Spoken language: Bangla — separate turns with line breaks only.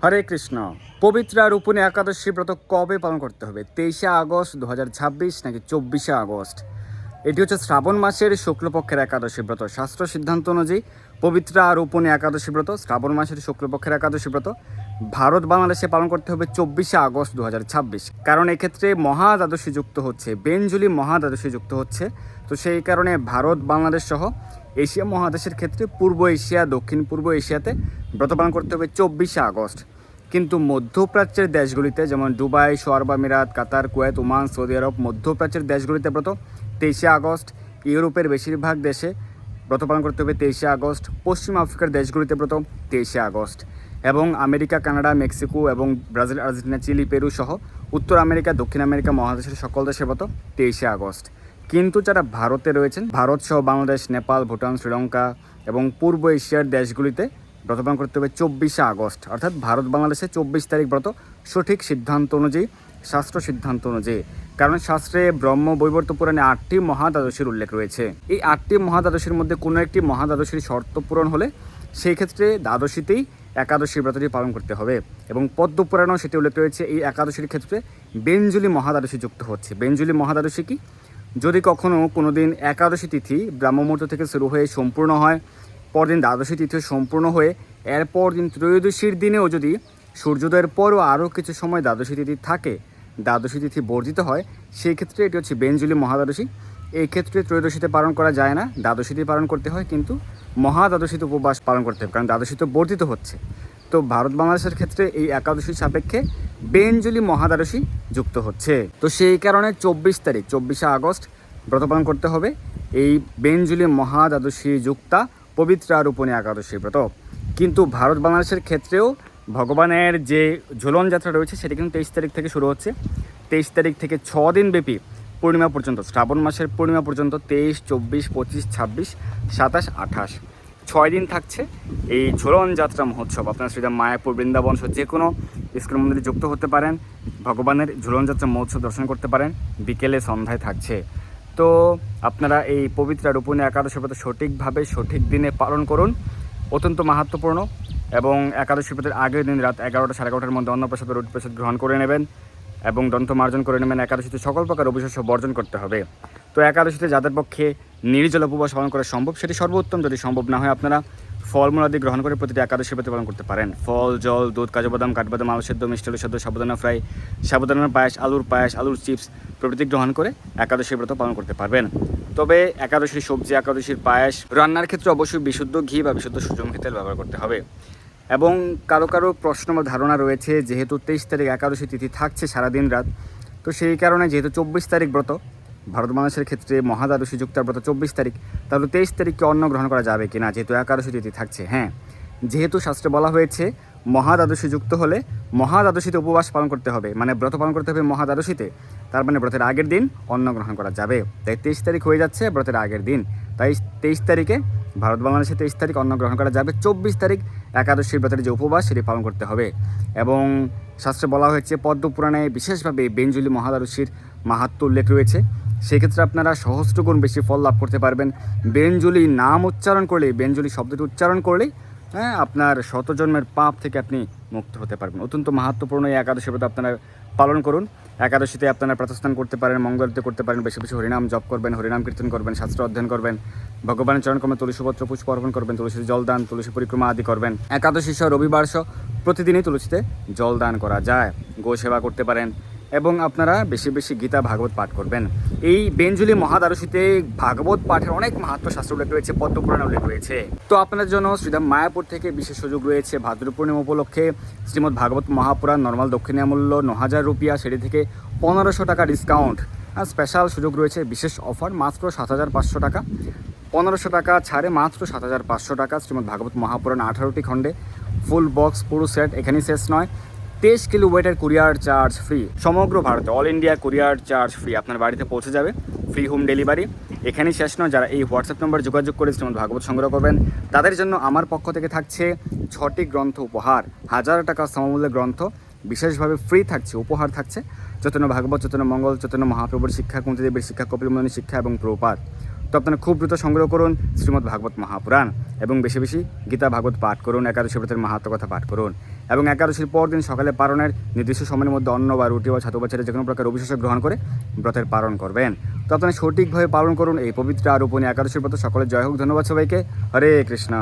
হরে কৃষ্ণ। পবিত্র রূপণী একাদশী ব্রত কবে পালন করতে হবে? 23শে আগস্ট 2026 নাকি 24শে আগস্ট? এটি হচ্ছে শ্রাবণ মাসের শুক্লপক্ষের একাদশী ব্রত। শাস্ত্র সিদ্ধান্ত অনুযায়ী পবিত্র রূপণী একাদশী ব্রত শ্রাবণ মাসের শুক্লপক্ষের একাদশী ব্রত ভারত বাংলাদেশে পালন করতে হবে 24শে আগস্ট 2026। কারণ এক্ষেত্রে মহা দ্বাদশী যুক্ত হচ্ছে, বেঞ্জুলি মহা দ্বাদশী যুক্ত হচ্ছে। তো সেই কারণে ভারত বাংলাদেশ সহ এশিয়া মহাদেশের ক্ষেত্রে পূর্ব এশিয়া, দক্ষিণ পূর্ব এশিয়াতে ব্রত পালন করতে হবে 24শে আগস্ট। কিন্তু মধ্যপ্রাচ্যের দেশগুলিতে যেমন দুবাই, সোয়ারব আমিরাত, কাতার, কুয়েত, ওমান, সৌদি আরব, মধ্যপ্রাচ্যের দেশগুলিতে ব্রত 23শে আগস্ট। ইউরোপের বেশিরভাগ দেশে ব্রত পালন করতে হবে 23শে আগস্ট। পশ্চিম আফ্রিকার দেশগুলিতে ব্রত 23শে আগস্ট। এবং আমেরিকা, কানাডা, মেক্সিকো এবং ব্রাজিল, আর্জেন্টিনা, চিলি, পেরু সহ উত্তর আমেরিকা, দক্ষিণ আমেরিকা মহাদেশের সকল দেশের ব্রত 23শে আগস্ট। কিন্তু যারা ভারতে রয়েছেন, ভারত সহ বাংলাদেশ, নেপাল, ভুটান, শ্রীলঙ্কা এবং পূর্ব এশিয়ার দেশগুলিতে ব্রত পালন করতে হবে 24শে আগস্ট। অর্থাৎ ভারত বাংলাদেশে 24 তারিখ ব্রত, সঠিক সিদ্ধান্ত অনুযায়ী, শাস্ত্র সিদ্ধান্ত অনুযায়ী। কারণ শাস্ত্রে ব্রহ্ম বৈবর্ত পুরাণে 8টি মহাদ্বাদশীর উল্লেখ রয়েছে। এই 8টি মহাদ্বাদশীর মধ্যে কোনো একটি মহাদ্বাদশীর শর্ত পূরণ হলে সেই ক্ষেত্রে দ্বাদশীতেই একাদশী ব্রতটি পালন করতে হবে। এবং পদ্মপুরাণেও সেটি উল্লেখ রয়েছে। এই একাদশীর ক্ষেত্রে বেঞ্জুলি মহাদ্বাদশী যুক্ত হচ্ছে। বেঞ্জুলি মহাদ্বাদশী কি? যদি কখনও কোনো দিন একাদশী তিথি ব্রাহ্মমুহূর্ত থেকে শুরু হয়ে সম্পূর্ণ হয়, পরদিন দ্বাদশী তিথি সম্পূর্ণ হয়ে এরপর দিন ত্রয়োদশীর দিনেও যদি সূর্যোদয়ের পরও আরও কিছু সময় দ্বাদশী তিথি থাকে, দ্বাদশী তিথি বর্জিত হয়, সেই ক্ষেত্রে এটি হচ্ছে বেঞ্জুলি মহাদ্বাদশী। এই ক্ষেত্রে ত্রয়োদশীতে পালন করা যায় না, দ্বাদশীতে পালন করতে হয়। কিন্তু মহাদ্বাদশীতে উপবাস পালন করতে হবে, কারণ দ্বাদশী তো বর্জিত হচ্ছে। তো ভারত বাংলাদেশের ক্ষেত্রে এই একাদশীর সাপেক্ষে বেঞ্জুলি মহাদ্বাদশী যুক্ত হচ্ছে। তো সেই কারণে 24শে আগস্ট ব্রত পালন করতে হবে এই বেঞ্জুলি মহাদ্বাদশী যুক্তা পবিত্র রূপণী একাদশী ব্রত। কিন্তু ভারত বাংলাদেশের ক্ষেত্রেও ভগবানের যে ঝুলন যাত্রা রয়েছে সেটি কিন্তু 23 তারিখ থেকে শুরু হচ্ছে। 23 তারিখ থেকে 6 দিন ব্যাপী পূর্ণিমা পর্যন্ত, শ্রাবণ মাসের পূর্ণিমা পর্যন্ত 23, 24, 25, 26, 27, 28 6 দিন থাকছে এই ঝুলন যাত্রা মহোৎসব। আপনারা শ্রীরাম, মায়াপুর, বৃন্দাবন যে কোনো ইস্কন মন্দিরে যুক্ত হতে পারেন, ভগবানের ঝুলন যাত্রা মহোৎসব দর্শন করতে পারেন। বিকেলে সন্ধ্যায় থাকছে। তো আপনারা এই পবিত্র রূপণী একাদশী ব্রত সঠিকভাবে সঠিক দিনে পালন করুন। অত্যন্ত মাহাত্ম্যপূর্ণ। এবং একাদশী ব্রতের আগের দিন রাত 11টা, 11:30টার মধ্যে অন্নপ্রসাদ বা রুটি প্রসাদ গ্রহণ করে নেবেন এবং দন্ত মার্জন করে নেবেন। একাদশীতে সকল প্রকার অবিশ্বাস বর্জন করতে হবে। তো একাদশীতে যাদের পক্ষে নির্জল উপবাস পালন করা সম্ভব সেটি সর্বোত্তম। যদি সম্ভব না হয় আপনারা ফলমূল আদি গ্রহণ করে প্রতিটি একাদশী ব্রত পালন করতে পারেন। ফল, জল, দুধ, কাজু বাদাম, কাঠবাদাম, আলু সেদ্ধ, মিষ্টি আলু সেদ্ধ, সাবুদানা ফ্রাই, সাবুদানার পায়েস, আলুর চিপস প্রভৃতি গ্রহণ করে একাদশী ব্রত পালন করতে পারবেন। তবে একাদশীর সবজি, একাদশীর পায়েস রান্নার ক্ষেত্রে অবশ্যই বিশুদ্ধ ঘি বা বিশুদ্ধ সূর্যমুখী তেল ব্যবহার করতে হবে। এবং কারো প্রশ্ন বা ধারণা রয়েছে, যেহেতু 23 তারিখ একাদশী তিথি থাকছে সারাদিন রাত, তো সেই কারণে যেহেতু 24 তারিখ ব্রত, ভারত বাংলাদেশের ক্ষেত্রে মহাদ্বাদশী যুক্তার ব্রত 24 তারিখ, তাহলে 23 তারিখকে অন্ন গ্রহণ করা যাবে কিনা, যেহেতু একাদশী তিথি থাকছে? হ্যাঁ, যেহেতু শাস্ত্রে বলা হয়েছে মহাদ্বাদশী যুক্ত হলে মহাদ্বাদশীতে উপবাস পালন করতে হবে, মানে ব্রত পালন করতে হবে মহাদ্বাদশীতে, তার মানে ব্রতের আগের দিন অন্ন গ্রহণ করা যাবে। তাই 23 তারিখ হয়ে যাচ্ছে ব্রতের আগের দিন। তাই 23 তারিখে ভারত বাংলাদেশে 23 তারিখ অন্ন গ্রহণ করা যাবে। 24 তারিখ একাদশীর ব্রতের যে উপবাস সেটি পালন করতে হবে। এবং শাস্ত্রে বলা হয়েছে, পদ্মপুরাণে বিশেষভাবে বেঞ্জুলি মহাদ্বাদশীর মাহাত্ম্য উল্লেখ রয়েছে। সেক্ষেত্রে আপনারা সহস্রগুণ বেশি ফল লাভ করতে পারবেন। বেঞ্জুলি নাম উচ্চারণ করলেই, বেঞ্জুলি শব্দটি উচ্চারণ করলেই আপনার শতজন্মের পাপ থেকে আপনি মুক্ত হতে পারবেন। অত্যন্ত মাহাত্ম্যপূর্ণ এই একাদশী ব্রত আপনারা পালন করুন। একাদশীতে আপনারা প্রাতঃস্নান করতে পারেন, মঙ্গলারতি করতে পারেন, বেশি বেশি হরিনাম জপ করবেন, হরিনাম কীর্তন করবেন, শাস্ত্র অধ্যয়ন করবেন, ভগবানের চরণকর্মে তুলসীপত্র পুষ্প অর্পণ করবেন, তুলসীতে জলদান, তুলসী পরিক্রমা আদি করবেন। একাদশী সহ রবিবার সহ প্রতিদিনই তুলসীতে জলদান করা যায়। গো সেবা করতে পারেন এবং আপনারা বেশি বেশি গীতা ভাগবত পাঠ করবেন। এই বেঞ্জুলি মহাদ্বাদশীতে ভাগবত পাঠের অনেক মাহাত্ম্য শাস্ত্র উল্লেখ রয়েছে, পদ্মপুরাণে উল্লেখ রয়েছে। তো আপনাদের জন্য শ্রীধাম মায়াপুর থেকে বিশেষ সুযোগ রয়েছে। ভাদ্র পূর্ণিমা উপলক্ষে শ্রীমদ্ ভাগবত মহাপুরাণ নর্মাল দক্ষিণীয় মূল্য 9,000 রুপিয়া, সেটি থেকে 1500 টাকা ডিসকাউন্ট। আর স্পেশাল সুযোগ রয়েছে, বিশেষ অফার মাত্র 7,500 টাকা, 1500 টাকা ছাড়ে মাত্র 7,500 টাকা। শ্রীমদ্ ভাগবত মহাপুরাণ 18টি খণ্ডে ফুল বক্স পুরো সেট। এখানেই শেষ নয়, 23 কিলো ওয়েটের কুরিয়ার চার্জ ফ্রি। সমগ্র ভারতে all India courier charge free, আপনার বাড়িতে পৌঁছে যাবে, ফ্রি হোম ডেলিভারি। এখানেই শেষ নয়, যারা এই হোয়াটসঅ্যাপ নম্বর যোগাযোগ করে শ্রীমদ্ ভাগবত সংগ্রহ করবেন তাদের জন্য আমার পক্ষ থেকে থাকছে 6টি গ্রন্থ উপহার। 1000 টাকা সমমূল্যের গ্রন্থ বিশেষভাবে ফ্রি থাকছে, উপহার থাকছে। চৈতন্য ভাগবত, চৈতন্য মঙ্গল, চৈতন্য মহাপ্রভুর শিক্ষা, কুন্তি দেবীর শিক্ষা, কপিল মুনির শিক্ষা এবং প্রভুপাদ। তো আপনারা খুব দ্রুত সংগ্রহ করুন শ্রীমদ্ ভাগবত মহাপুরাণ এবং বেশি বেশি গীতা ভাগবত পাঠ করুন, একাদশী ব্রতের মাহাত্ম কথা পাঠ করুন এবং একাদশীর পর দিন সকালে পালনের নির্দিষ্ট সময়ের মধ্যে অন্ন বা রুটি বা ছাতু বা ছেড়ে যে কোনো প্রকার অভিষেক গ্রহণ করে ব্রতের পালন করবেন। তো আপনারা সঠিকভাবে পালন করুন এই পবিত্র আর রূপণী একাদশীর ব্রত। সকলের জয় হোক। ধন্যবাদ সবাইকে। হরে কৃষ্ণ।